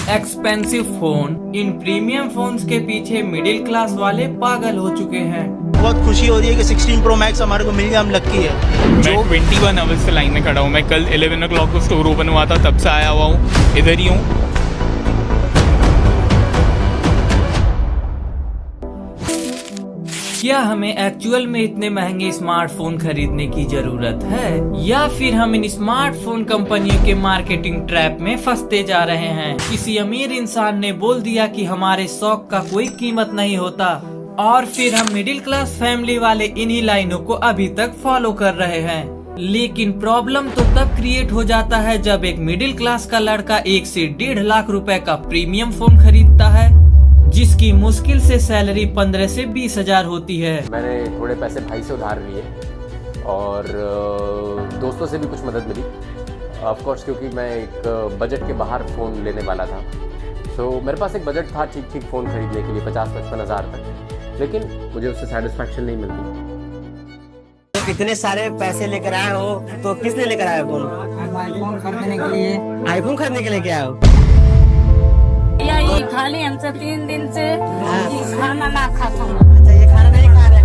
Expensive phone. इन premium phones के पीछे मिडिल क्लास वाले पागल हो चुके हैं। बहुत खुशी हो रही है कि 16 Pro Max हमारे को मिल गया, हम लकी है। मैं 21 आवर्स से लाइन में खड़ा हूँ। मैं कल 11 o'clock को स्टोर ओपन हुआ था, तब से आया हुआ हूँ, इधर ही हूँ। क्या हमें एक्चुअल में इतने महंगे स्मार्टफोन खरीदने की जरूरत है, या फिर हम इन स्मार्टफोन कंपनियों के मार्केटिंग ट्रैप में फंसते जा रहे हैं? किसी अमीर इंसान ने बोल दिया कि हमारे शौक का कोई कीमत नहीं होता, और फिर हम मिडिल क्लास फैमिली वाले इन्हीं लाइनों को अभी तक फॉलो कर रहे हैं। लेकिन प्रॉब्लम तो तब क्रिएट हो जाता है जब एक मिडिल क्लास का लड़का 1 से 1.5 लाख रुपए का प्रीमियम फोन खरीदता है, जिसकी मुश्किल से सैलरी 15 से 20 हजार होती है। मैंने थोड़े पैसे भाई से उधार लिए और दोस्तों से भी कुछ मदद मिली, ऑफ कोर्स, क्योंकि मैं एक बजट के बाहर फ़ोन लेने वाला था। तो मेरे पास एक बजट था ठीक फ़ोन खरीदने के लिए 50-55 हज़ार तक, लेकिन मुझे उससे सेटिस्फैक्शन नहीं मिलती। तो इतने सारे पैसे लेकर आए हो तो किस लिए लेकर आए हो फोन? आईफोन खरीदने के लिए। आईफोन खरीदने के लिए क्या आए हो? यही खाली हमसे 3 दिन से खाना ना खाता हूँ। अच्छा, ये खाना नहीं खा रहे,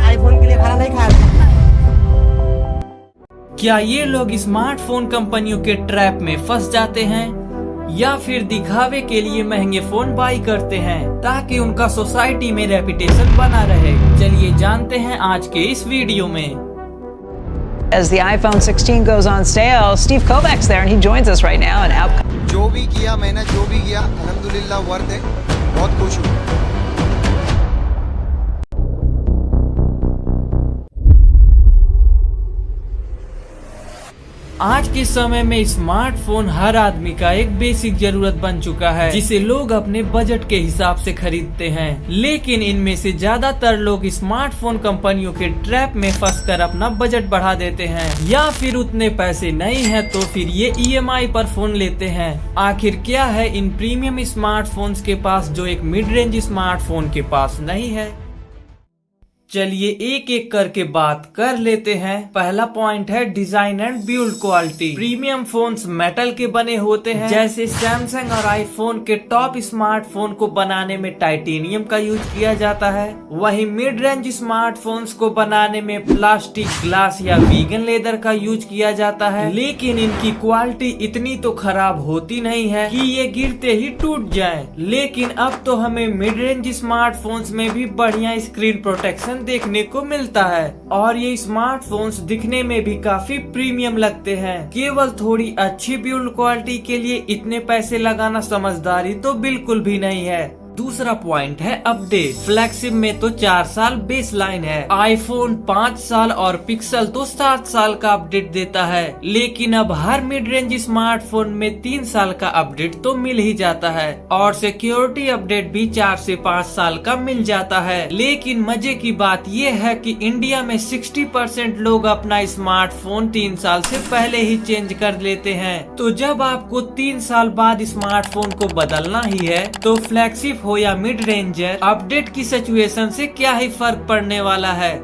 आईफोन के लिए खाना नहीं खा रहे। क्या ये लोग स्मार्टफोन कंपनियों के ट्रैप में फंस जाते हैं, या फिर दिखावे के लिए महंगे फोन बाई करते हैं ताकि उनका सोसाइटी में रेपुटेशन बना रहे? चलिए जानते हैं आज के इस वीडियो में। As the iPhone 16 goes on sale, Steve Kovac's there and he joins us right now. And जो भी किया मैंने, जो भी किया अल्हम्दुलिल्लाह वर्थ है, बहुत खुश हूँ। आज के समय में स्मार्टफोन हर आदमी का एक बेसिक जरूरत बन चुका है, जिसे लोग अपने बजट के हिसाब से खरीदते हैं। लेकिन इनमें से ज्यादातर लोग स्मार्टफोन कंपनियों के ट्रैप में फंसकर अपना बजट बढ़ा देते हैं, या फिर उतने पैसे नहीं है तो फिर ये EMI पर फोन लेते हैं। आखिर क्या है इन प्रीमियम स्मार्टफोन्स के पास जो एक मिड रेंज स्मार्टफोन के पास नहीं है? चलिए एक एक करके बात कर लेते हैं। पहला पॉइंट है design and build quality. Premium phones metal के बने होते हैं, जैसे सैमसंग और आईफोन के टॉप स्मार्टफोन को बनाने में टाइटेनियम का यूज किया जाता है। वहीं मिड रेंज स्मार्टफोन्स को बनाने में प्लास्टिक, ग्लास या वीगन लेदर का यूज किया जाता है। लेकिन इनकी क्वालिटी इतनी तो खराब होती नहीं है कि ये गिरते ही टूट जाएं। लेकिन अब तो हमें मिड रेंज स्मार्टफोन्स में भी बढ़िया स्क्रीन प्रोटेक्शन देखने को मिलता है, और ये स्मार्टफोन्स दिखने में भी काफी प्रीमियम लगते हैं। केवल थोड़ी अच्छी बिल्ड क्वालिटी के लिए इतने पैसे लगाना समझदारी तो बिल्कुल भी नहीं है। दूसरा पॉइंट है अपडेट। फ्लैगशिप में तो 4 साल बेस लाइन है, आईफोन 5 साल और पिक्सल तो 7 साल का अपडेट देता है। लेकिन अब हर मिड रेंज स्मार्टफोन में 3 साल का अपडेट तो मिल ही जाता है, और सिक्योरिटी अपडेट भी 4 से 5 साल का मिल जाता है। लेकिन मजे की बात ये है कि इंडिया में 60% लोग अपना स्मार्टफोन 3 साल से पहले ही चेंज कर लेते हैं। तो जब आपको 3 साल बाद स्मार्टफोन को बदलना ही है, तो फ्लैगशिप हो या मिड रेंजर, अपडेट की सिचुएशन से क्या ही फर्क पड़ने वाला है।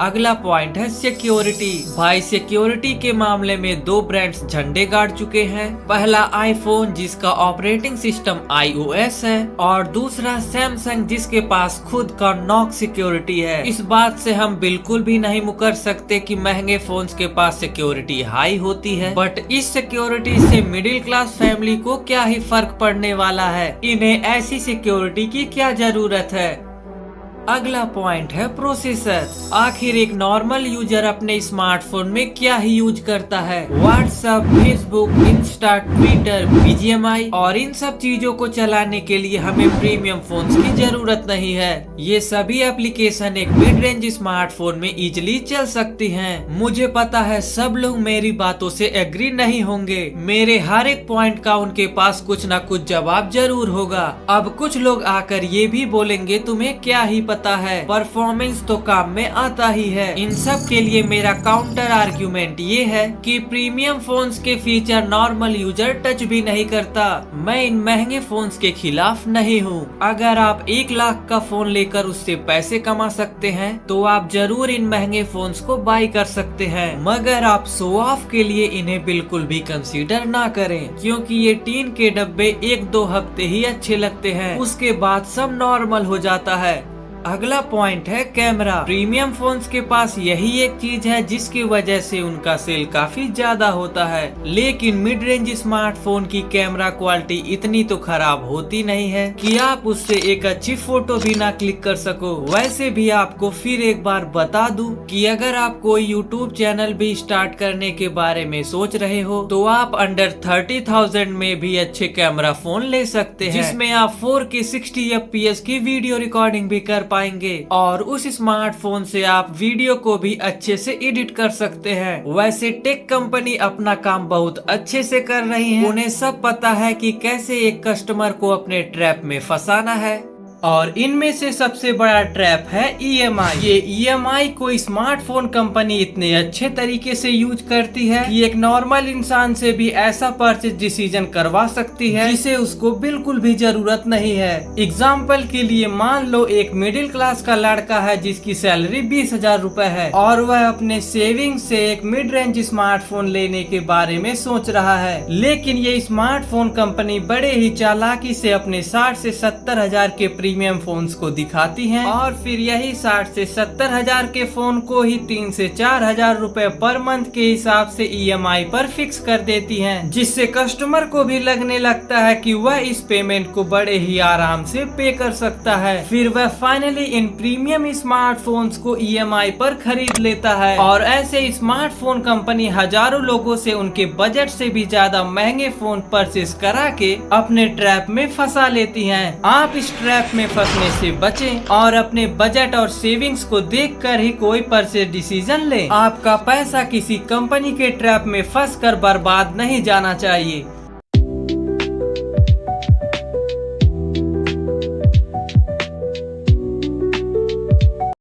अगला पॉइंट है सिक्योरिटी। भाई सिक्योरिटी के मामले में 2 ब्रांड्स झंडे गाड़ चुके हैं। पहला आईफोन, जिसका ऑपरेटिंग सिस्टम iOS है, और दूसरा सैमसंग, जिसके पास खुद का नॉक सिक्योरिटी है। इस बात से हम बिल्कुल भी नहीं मुकर सकते कि महंगे फोन्स के पास सिक्योरिटी हाई होती है, बट इस सिक्योरिटी से मिडिल क्लास फैमिली को क्या ही फर्क पड़ने वाला है। इन्हें ऐसी सिक्योरिटी की क्या जरूरत है। अगला पॉइंट है प्रोसेसर। आखिर एक नॉर्मल यूजर अपने स्मार्टफोन में क्या ही यूज करता है? WhatsApp, Facebook, Insta, Twitter, BGMI और इन सब चीजों को चलाने के लिए हमें प्रीमियम फोन्स की जरूरत नहीं है। ये सभी एप्लीकेशन एक मिड रेंज स्मार्टफोन में इजीली चल सकती हैं। मुझे पता है सब लोग मेरी बातों से एग्री नहीं होंगे। मेरे हर एक पॉइंट का उनके पास कुछ न कुछ जवाब जरूर होगा। अब कुछ लोग आकर ये भी बोलेंगे तुम्हें क्या ही पता पता है, परफॉर्मेंस तो काम में आता ही है। इन सब के लिए मेरा काउंटर आर्ग्यूमेंट ये है कि प्रीमियम फोन्स के फीचर नॉर्मल यूजर टच भी नहीं करता। मैं इन महंगे फोन्स के खिलाफ नहीं हूँ। अगर आप 1 लाख का फोन लेकर उससे पैसे कमा सकते हैं तो आप जरूर इन महंगे फोन्स को बाय कर सकते हैं, मगर आप शो ऑफ के लिए इन्हें बिल्कुल भी कंसीडर ना करें, क्योंकि ये टीन के डब्बे 1-2 हफ्ते ही अच्छे लगते हैं, उसके बाद सब नॉर्मल हो जाता है। अगला पॉइंट है कैमरा। प्रीमियम फोन्स के पास यही एक चीज है जिसकी वजह से उनका सेल काफी ज्यादा होता है, लेकिन मिड रेंज स्मार्टफोन की कैमरा क्वालिटी इतनी तो खराब होती नहीं है कि आप उससे एक अच्छी फोटो भी ना क्लिक कर सको। वैसे भी आपको फिर एक बार बता दूं कि अगर आप कोई यूट्यूब चैनल भी स्टार्ट करने के बारे में सोच रहे हो तो आप अंडर 30,000 में भी अच्छे कैमरा फोन ले सकते हैं, जिसमें आप 4K 60 FPS की वीडियो रिकॉर्डिंग भी कर पाएंगे और उस स्मार्टफोन से आप वीडियो को भी अच्छे से एडिट कर सकते हैं। वैसे टेक कंपनी अपना काम बहुत अच्छे से कर रही है, उन्हें सब पता है कि कैसे एक कस्टमर को अपने ट्रैप में फंसाना है, और इनमें से सबसे बड़ा ट्रैप है EMI। ये EMI को स्मार्टफोन कंपनी इतने अच्छे तरीके से यूज करती है कि एक नॉर्मल इंसान से भी ऐसा परचेज डिसीजन करवा सकती है जिसे उसको बिल्कुल भी जरूरत नहीं है। एग्जाम्पल के लिए मान लो एक मिडिल क्लास का लड़का है जिसकी सैलरी 20,000 रूपए है और वह अपने सेविंग से एक मिड रेंज स्मार्टफोन लेने के बारे में सोच रहा है, लेकिन ये स्मार्टफोन कंपनी बड़े ही चालाकी से अपने 60 से 70 हजार के प्रीमियम फोन्स को दिखाती हैं और फिर यही 60 से 70 हजार के फोन को ही 3 से 4 हजार रूपए पर मंथ के हिसाब से EMI पर फिक्स कर देती हैं, जिससे कस्टमर को भी लगने लगता है कि वह इस पेमेंट को बड़े ही आराम से पे कर सकता है। फिर वह फाइनली इन प्रीमियम स्मार्टफोन्स को EMI पर खरीद लेता है और ऐसे स्मार्टफोन कंपनी हजारों लोगों से उनके बजट से भी ज्यादा महंगे फोन परचेज करा के अपने ट्रैप में फंसा लेती हैं। आप इस ट्रैप में फंसने से बचें और अपने बजट और सेविंग्स को देखकर ही कोई परचेज डिसीजन लें। आपका पैसा किसी कंपनी के ट्रैप में फंसकर बर्बाद नहीं जाना चाहिए।